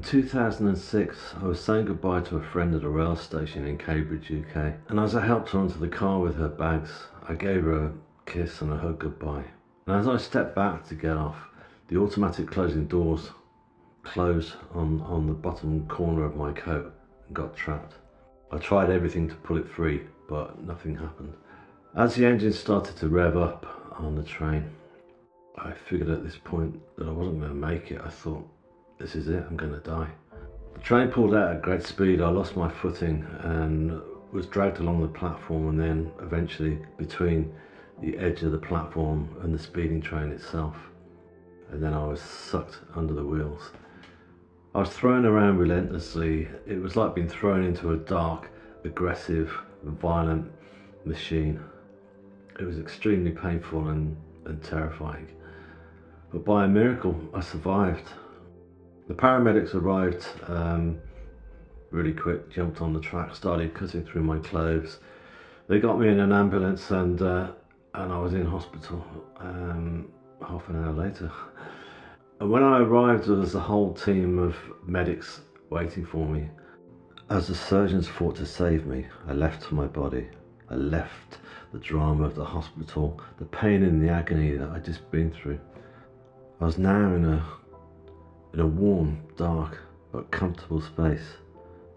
2006, I was saying goodbye to a friend at a rail station in Cambridge, UK, and as I helped her onto the car with her bags, I gave her a kiss and a hug goodbye. And as I stepped back to get off, the automatic closing doors closed on the bottom corner of my coat and got trapped. I tried everything to pull it free, but nothing happened. As the engine started to rev up on the train, I figured at this point that I wasn't going to make it. I thought, this is it, I'm going to die. The train pulled out at great speed. I lost my footing and was dragged along the platform, and then eventually between the edge of the platform and the speeding train itself. And then I was sucked under the wheels. I was thrown around relentlessly. It was like being thrown into a dark, aggressive, violent machine. It was extremely painful and terrifying. But by a miracle, I survived. The paramedics arrived really quick, jumped on the track, started cutting through my clothes. They got me in an ambulance and I was in hospital half an hour later. And when I arrived, there was a whole team of medics waiting for me. As the surgeons fought to save me, I left my body. I left the drama of the hospital, the pain and the agony that I'd just been through. I was now in a warm, dark, but comfortable space.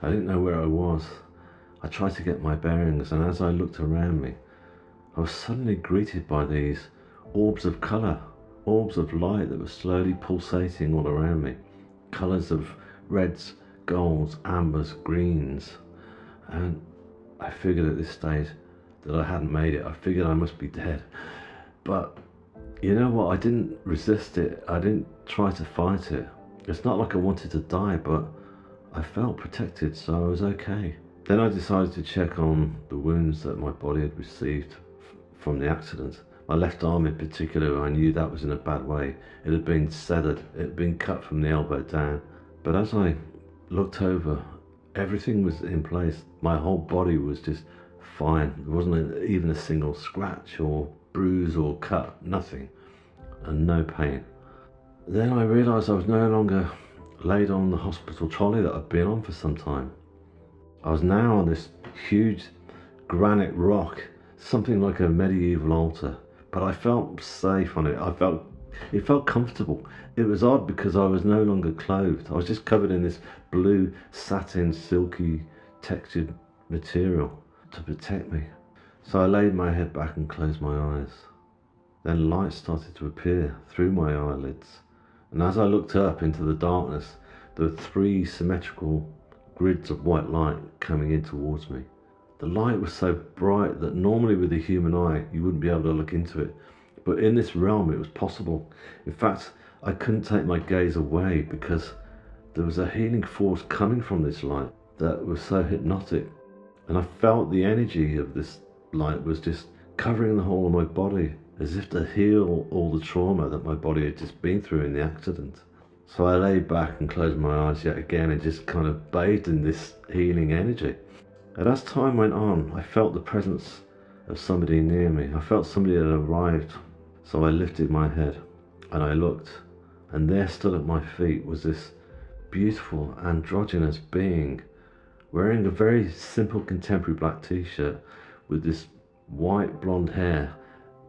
I didn't know where I was. I tried to get my bearings, and as I looked around me, I was suddenly greeted by these orbs of colour, orbs of light that were slowly pulsating all around me. Colours of reds, golds, ambers, greens. And I figured at this stage that I hadn't made it. I figured I must be dead. But you know what? I didn't resist it. I didn't try to fight it. It's not like I wanted to die, but I felt protected, so I was okay. Then I decided to check on the wounds that my body had received from the accident. My left arm in particular, I knew that was in a bad way. It had been severed, it had been cut from the elbow down. But as I looked over, everything was in place. My whole body was just fine. There wasn't even a single scratch or bruise or cut, nothing, and no pain. Then I realised I was no longer laid on the hospital trolley that I'd been on for some time. I was now on this huge granite rock, something like a medieval altar, but I felt safe on it. It felt comfortable. It was odd because I was no longer clothed. I was just covered in this blue satin, silky textured material to protect me. So I laid my head back and closed my eyes. Then light started to appear through my eyelids. And as I looked up into the darkness, there were 3 symmetrical grids of white light coming in towards me. The light was so bright that normally with the human eye, you wouldn't be able to look into it. But in this realm, it was possible. In fact, I couldn't take my gaze away because there was a healing force coming from this light that was so hypnotic. And I felt the energy of this light was just covering the whole of my body, as if to heal all the trauma that my body had just been through in the accident. So I lay back and closed my eyes yet again and just kind of bathed in this healing energy. And as time went on, I felt the presence of somebody near me. I felt somebody had arrived. So I lifted my head and I looked, and there stood at my feet was this beautiful androgynous being wearing a very simple contemporary black t-shirt with this white blonde hair,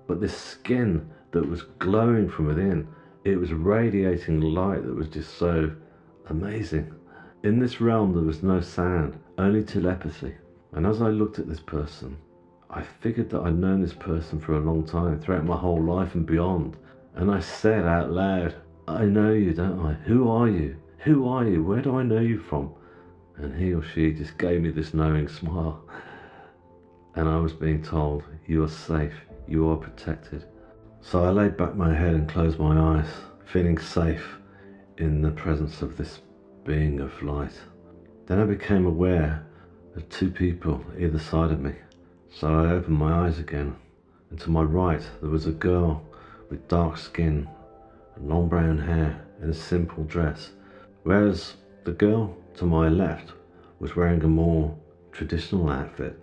but this skin that was glowing from within. It was radiating light that was just so amazing. In this realm there was no sound, only telepathy. And as I looked at this person, I figured that I'd known this person for a long time, throughout my whole life and beyond. And I said out loud, I know you, don't I? Who are you? Who are you? Where do I know you from? And he or she just gave me this knowing smile. And I was being told, you are safe, you are protected. So I laid back my head and closed my eyes, feeling safe in the presence of this being of light. Then I became aware of 2 people either side of me. So I opened my eyes again, and to my right there was a girl with dark skin and long brown hair in a simple dress, whereas the girl to my left was wearing a more traditional outfit.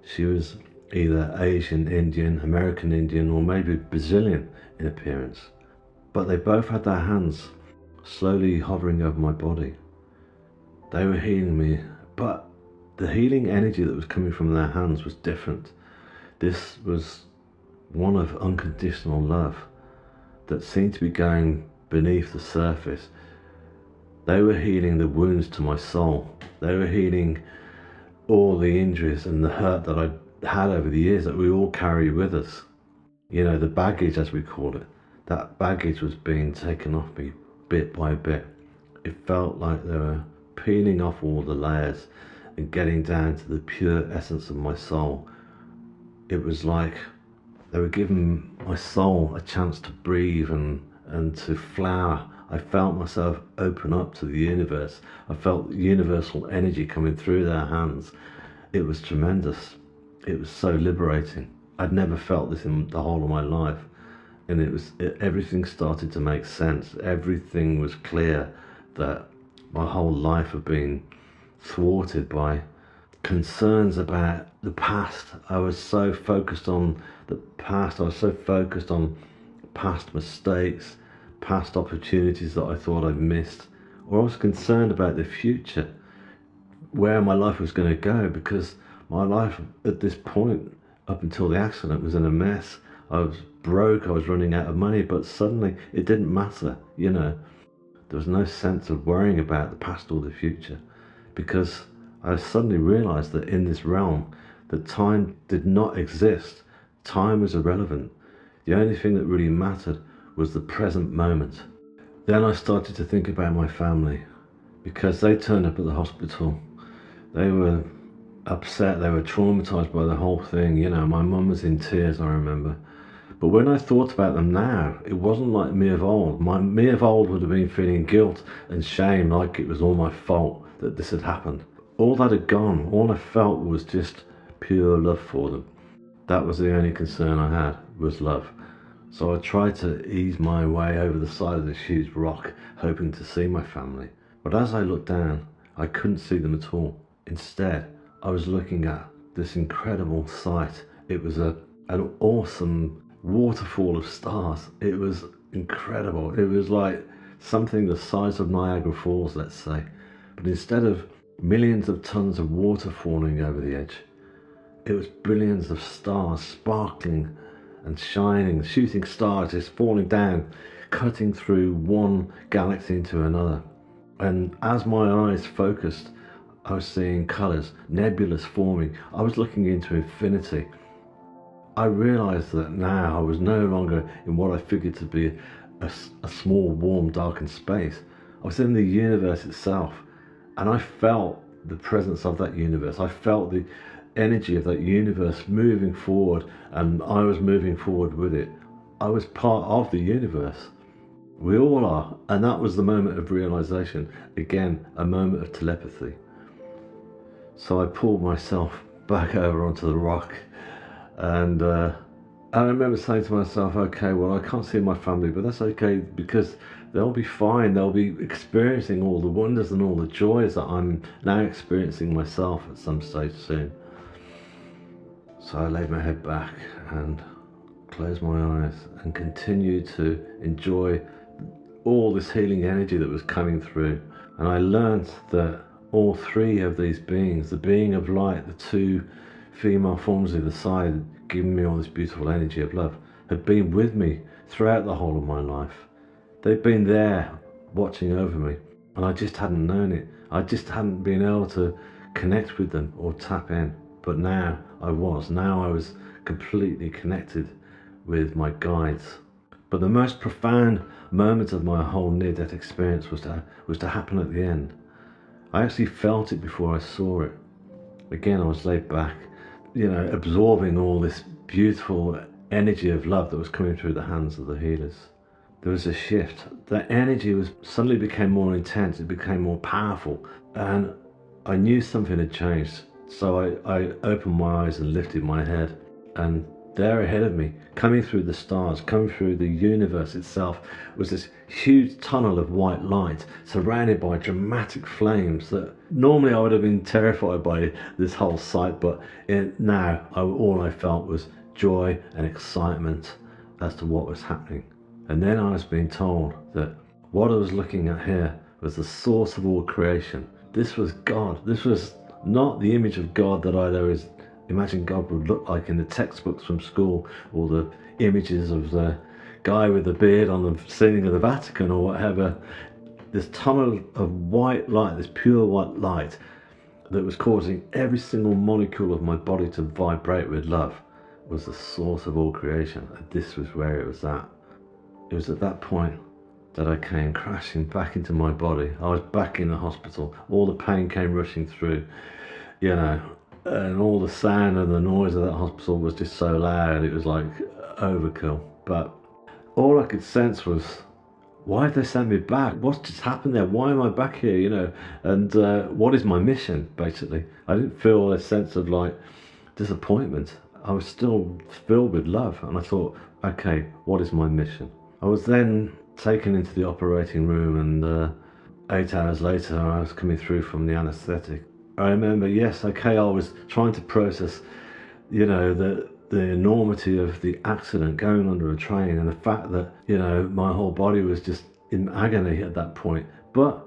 She was either Asian Indian, American Indian, or maybe Brazilian in appearance. But they both had their hands slowly hovering over my body, They were healing me, but the healing energy that was coming from their hands was different. This was one of unconditional love that seemed to be going beneath the surface. They were healing the wounds to my soul. They were healing all the injuries and the hurt that I had over the years that we all carry with us. You know, the baggage, as we call it. That baggage was being taken off me bit by bit. It felt like they were peeling off all the layers and getting down to the pure essence of my soul. It was like they were giving my soul a chance to breathe and to flower. I felt myself open up to the universe. I felt universal energy coming through their hands. It was tremendous. It was so liberating. I'd never felt this in the whole of my life. And everything started to make sense. Everything was clear that my whole life had been thwarted by concerns about the past. I was so focused on the past. I was so focused on past mistakes, past opportunities that I thought I'd missed, or I was concerned about the future, where my life was going to go, because my life at this point, up until the accident, was in a mess. I was broke, I was running out of money, but suddenly it didn't matter, you know. There was no sense of worrying about the past or the future, because I suddenly realized that in this realm, that time did not exist. Time was irrelevant. The only thing that really mattered was the present moment. Then I started to think about my family, because they turned up at the hospital. They were upset, they were traumatized by the whole thing. You know, my mum was in tears, I remember. But when I thought about them now, it wasn't like me of old. Me of old would have been feeling guilt and shame, like it was all my fault that this had happened. All that had gone. All I felt was just pure love for them. That was the only concern I had, was love. So I tried to ease my way over the side of this huge rock, hoping to see my family. But as I looked down, I couldn't see them at all. Instead, I was looking at this incredible sight. It was an awesome waterfall of stars. It was incredible. It was like something the size of Niagara Falls, let's say. But instead of millions of tons of water falling over the edge, it was billions of stars sparkling and shining, shooting stars just falling down, cutting through one galaxy into another. And as my eyes focused, I was seeing colours, nebulas forming. I was looking into infinity. I realised that now I was no longer in what I figured to be a small, warm, darkened space. I was in the universe itself, and I felt the presence of that universe. I felt the energy of that universe moving forward, and I was moving forward with it. I was part of the universe. We all are, and that was the moment of realisation. Again, a moment of telepathy. So I pulled myself back over onto the rock, and I remember saying to myself, okay, well, I can't see my family, but that's okay, because they'll be fine. They'll be experiencing all the wonders and all the joys that I'm now experiencing myself at some stage soon. So I laid my head back and closed my eyes and continued to enjoy all this healing energy that was coming through. And I learned that all three of these beings, the being of light, the two female forms either side, giving me all this beautiful energy of love, had been with me throughout the whole of my life. They've been there watching over me, and I just hadn't known it. I just hadn't been able to connect with them or tap in. But now I was. Now I was completely connected with my guides. But the most profound moment of my whole near-death experience was to happen at the end. I actually felt it before I saw it. Again, I was laid back, you know, absorbing all this beautiful energy of love that was coming through the hands of the healers. There was a shift. That energy suddenly became more intense. It became more powerful, and I knew something had changed. So I opened my eyes and lifted my head, and there ahead of me, coming through the stars, coming through the universe itself, was this huge tunnel of white light surrounded by dramatic flames that normally I would have been terrified by this whole sight, but now all I felt was joy and excitement as to what was happening. And then I was being told that what I was looking at here was the source of all creation. This was God. This was not the image of God that I'd always imagined God would look like in the textbooks from school, or the images of the guy with the beard on the ceiling of the Vatican or whatever. This tunnel of white light, this pure white light that was causing every single molecule of my body to vibrate with love, was the source of all creation. And this was where it was at. It was at that point that I came crashing back into my body. I was back in the hospital. All the pain came rushing through, and all the sound and the noise of that hospital was just so loud. It was like overkill. But all I could sense was, why have they sent me back? What's just happened there? Why am I back here? And what is my mission, basically? I didn't feel a sense of like disappointment. I was still filled with love, and I thought, okay, what is my mission? I was then taken into the operating room, and 8 hours later I was coming through from the anaesthetic. I remember, yes, okay, I was trying to process, the enormity of the accident, going under a train, and the fact that, my whole body was just in agony at that point. But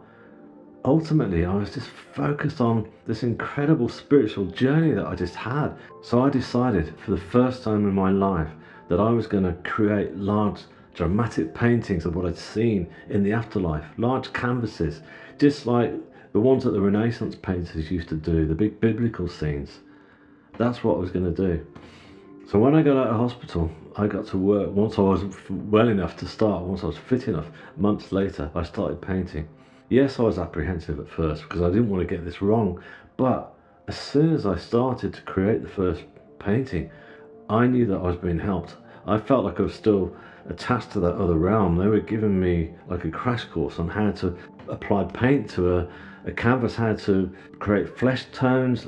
ultimately, I was just focused on this incredible spiritual journey that I just had. So I decided, for the first time in my life, that I was going to create large dramatic paintings of what I'd seen in the afterlife, large canvases, just like the ones that the Renaissance painters used to do, the big biblical scenes. That's what I was going to do. So when I got out of hospital, I got to work. Once I was well enough to start, once I was fit enough, months later, I started painting. Yes, I was apprehensive at first because I didn't want to get this wrong, but as soon as I started to create the first painting, I knew that I was being helped. I felt like I was still attached to that other realm. They were giving me like a crash course on how to apply paint to a canvas, how to create flesh tones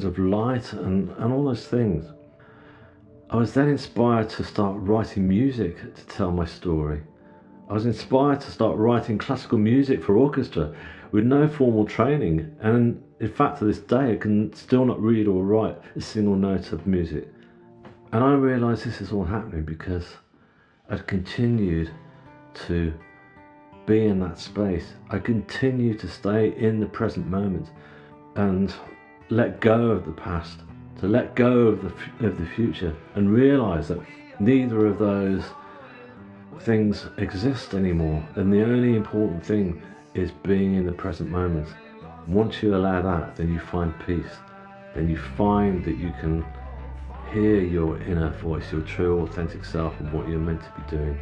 of light, and all those things. I was then inspired to start writing music to tell my story. I was inspired to start writing classical music for orchestra with no formal training, and in fact to this day I can still not read or write a single note of music. And I realised this is all happening because I'd continued to be in that space. I continued to stay in the present moment and let go of the past, to let go of the future, and realise that neither of those things exist anymore, and the only important thing is being in the present moment. Once you allow that, then you find peace. Then you find that you can hear your inner voice, your true authentic self, and what you're meant to be doing.